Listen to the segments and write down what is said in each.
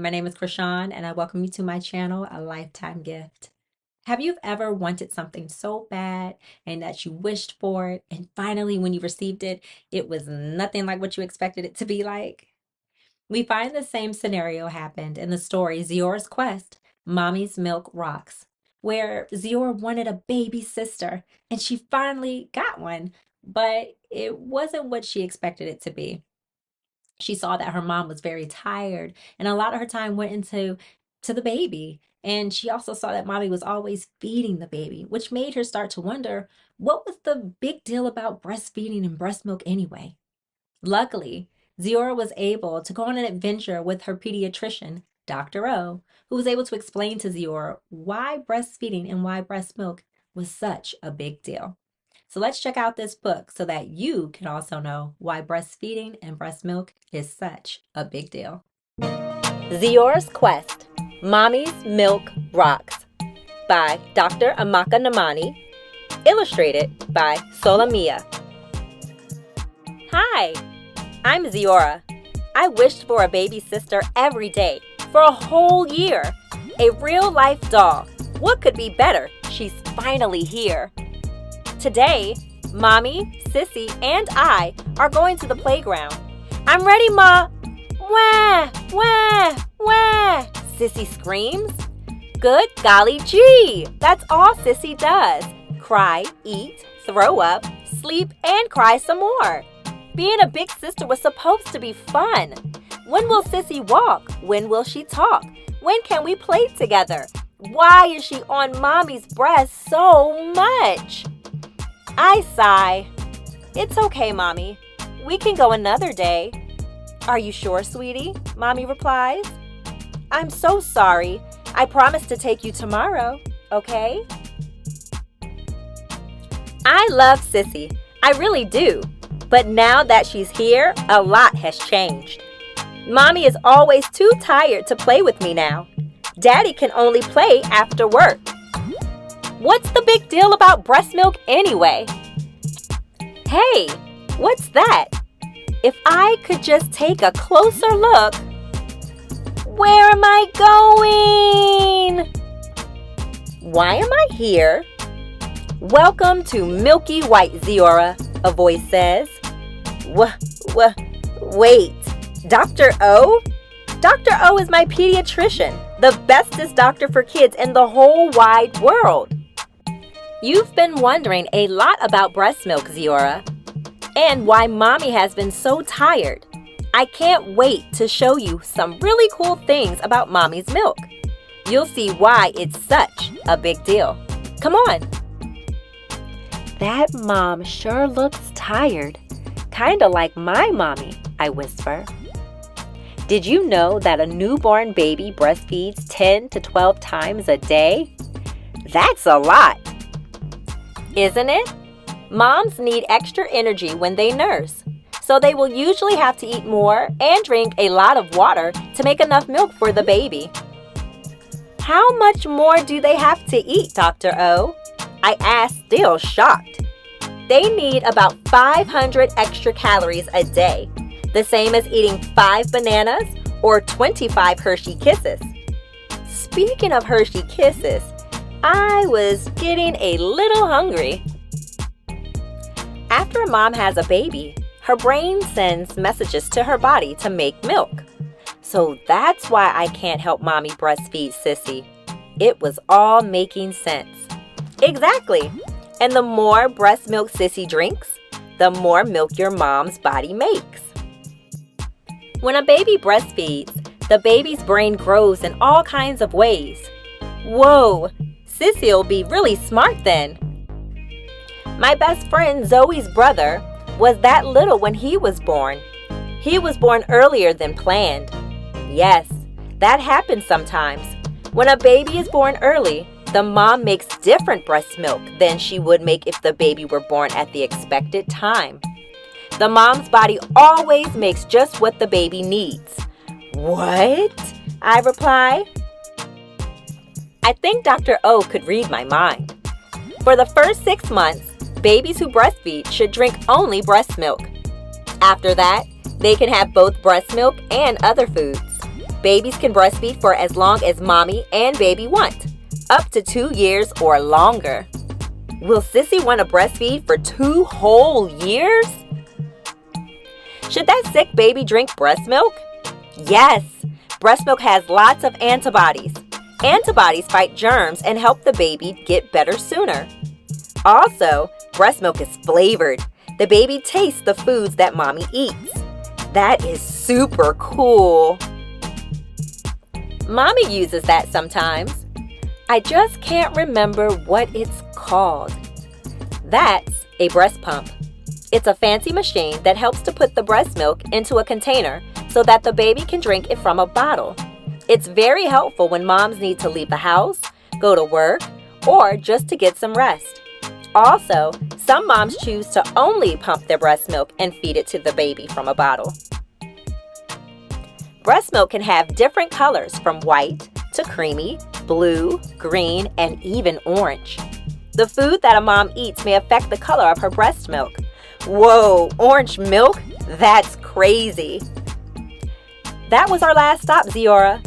My name is Krishan, and I welcome you to my channel, A Lifetime Gift. Have you ever wanted something so bad and that you wished for it, and finally when you received it, it was nothing like what you expected it to be like? We find the same scenario happened in the story ZIORA'S Quest, Mommy's Milk Rocks, where ZIORA wanted a baby sister, and she finally got one, but it wasn't what she expected it to be. She saw that her mom was very tired and a lot of her time went into the baby. And she also saw that mommy was always feeding the baby, which made her start to wonder what was the big deal about breastfeeding and breast milk anyway. Luckily, ZIORA was able to go on an adventure with her pediatrician, Dr. O, who was able to explain to ZIORA why breastfeeding and why breast milk was such a big deal. So let's check out this book so that you can also know why breastfeeding and breast milk is such a big deal. ZIORA'S Quest, Mommy's Milk Rocks by Dr. Amaka Nnamani, illustrated by Solomiia. Hi, I'm ZIORA. I wished for a baby sister every day for a whole year. A real-life doll. What could be better? She's finally here. Today, Mommy, Sissy, and I are going to the playground. I'm ready, Ma! Wah! Wah! Wah! Sissy screams. Good golly gee! That's all Sissy does. Cry, eat, throw up, sleep, and cry some more. Being a big sister was supposed to be fun. When will Sissy walk? When will she talk? When can we play together? Why is she on Mommy's breast so much? I sigh. It's okay, Mommy. We can go another day. Are you sure, sweetie? Mommy replies. I'm so sorry. I promised to take you tomorrow, okay? I love Sissy. I really do. But now that she's here, a lot has changed. Mommy is always too tired to play with me now. Daddy can only play after work. What's the big deal about breast milk anyway? Hey, what's that? If I could just take a closer look. Where am I going? Why am I here? Welcome to Milky White, ZIORA, a voice says. Wait, Dr. O? Dr. O is my pediatrician, the bestest doctor for kids in the whole wide world. You've been wondering a lot about breast milk, ZIORA, and why Mommy has been so tired. I can't wait to show you some really cool things about Mommy's milk. You'll see why it's such a big deal. Come on. That mom sure looks tired, kinda like my mommy, I whisper. Did you know that a newborn baby breastfeeds 10 to 12 times a day? That's a lot. Isn't it? Moms need extra energy when they nurse, so they will usually have to eat more and drink a lot of water to make enough milk for the baby. How much more do they have to eat, Dr. O? I asked, still shocked. They need about 500 extra calories a day, the same as eating 5 bananas or 25 Hershey Kisses. Speaking of Hershey Kisses, I was getting a little hungry. After a mom has a baby, her brain sends messages to her body to make milk. So that's why I can't help Mommy breastfeed Sissy. It was all making sense. Exactly. And the more breast milk Sissy drinks, the more milk your mom's body makes. When a baby breastfeeds, the baby's brain grows in all kinds of ways. Whoa, Sissy'll be really smart then. My best friend Zoe's brother was that little when he was born. He was born earlier than planned. Yes, that happens sometimes. When a baby is born early, the mom makes different breast milk than she would make if the baby were born at the expected time. The mom's body always makes just what the baby needs. What? I reply. I think Dr. O could read my mind. For the first 6 months, babies who breastfeed should drink only breast milk. After that, they can have both breast milk and other foods. Babies can breastfeed for as long as mommy and baby want, up to 2 years or longer. Will Sissy want to breastfeed for 2 whole years? Should that sick baby drink breast milk? Yes, breast milk has lots of antibodies. Antibodies fight germs and help the baby get better sooner. Also, breast milk is flavored. The baby tastes the foods that mommy eats. That is super cool. Mommy uses that sometimes. I just can't remember what it's called. That's a breast pump. It's a fancy machine that helps to put the breast milk into a container so that the baby can drink it from a bottle. It's very helpful when moms need to leave the house, go to work, or just to get some rest. Also, some moms choose to only pump their breast milk and feed it to the baby from a bottle. Breast milk can have different colors from white to creamy, blue, green, and even orange. The food that a mom eats may affect the color of her breast milk. Whoa, orange milk? That's crazy. That was our last stop, ZIORA.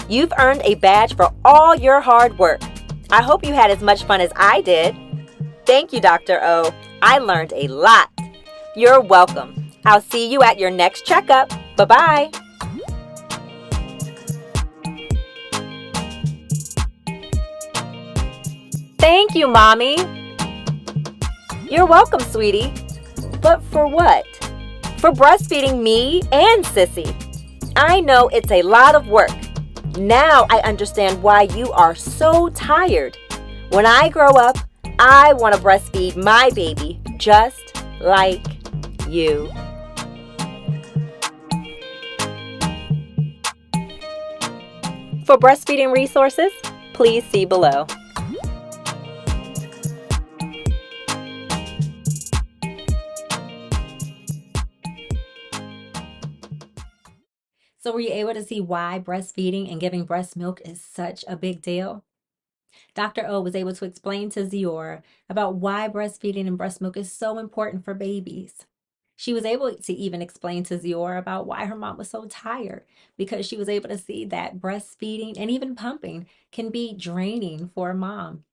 You've earned a badge for all your hard work. I hope you had as much fun as I did. Thank you, Dr. O. I learned a lot. You're welcome. I'll see you at your next checkup. Bye-bye. Thank you, Mommy. You're welcome, sweetie. But for what? For breastfeeding me and Sissy. I know it's a lot of work. Now I understand why you are so tired. When I grow up, I want to breastfeed my baby just like you. For breastfeeding resources, please see below. So were you able to see why breastfeeding and giving breast milk is such a big deal? Dr. O was able to explain to ZIORA about why breastfeeding and breast milk is so important for babies. She was able to even explain to ZIORA about why her mom was so tired, because she was able to see that breastfeeding and even pumping can be draining for a mom.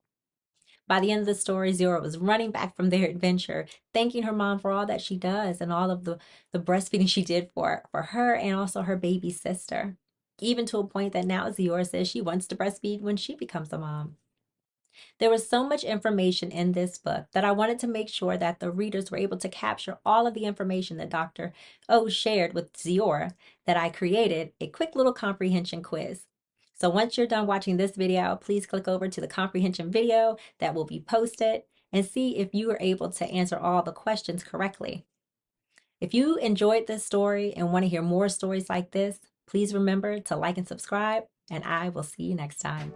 By the end of the story, ZIORA was running back from their adventure, thanking her mom for all that she does and all of the breastfeeding she did for her and also her baby sister. Even to a point that now ZIORA says she wants to breastfeed when she becomes a mom. There was so much information in this book that I wanted to make sure that the readers were able to capture all of the information that Dr. O shared with ZIORA, that I created a quick little comprehension quiz. So once you're done watching this video, please click over to the comprehension video that will be posted and see if you were able to answer all the questions correctly. If you enjoyed this story and want to hear more stories like this, please remember to like and subscribe, and I will see you next time.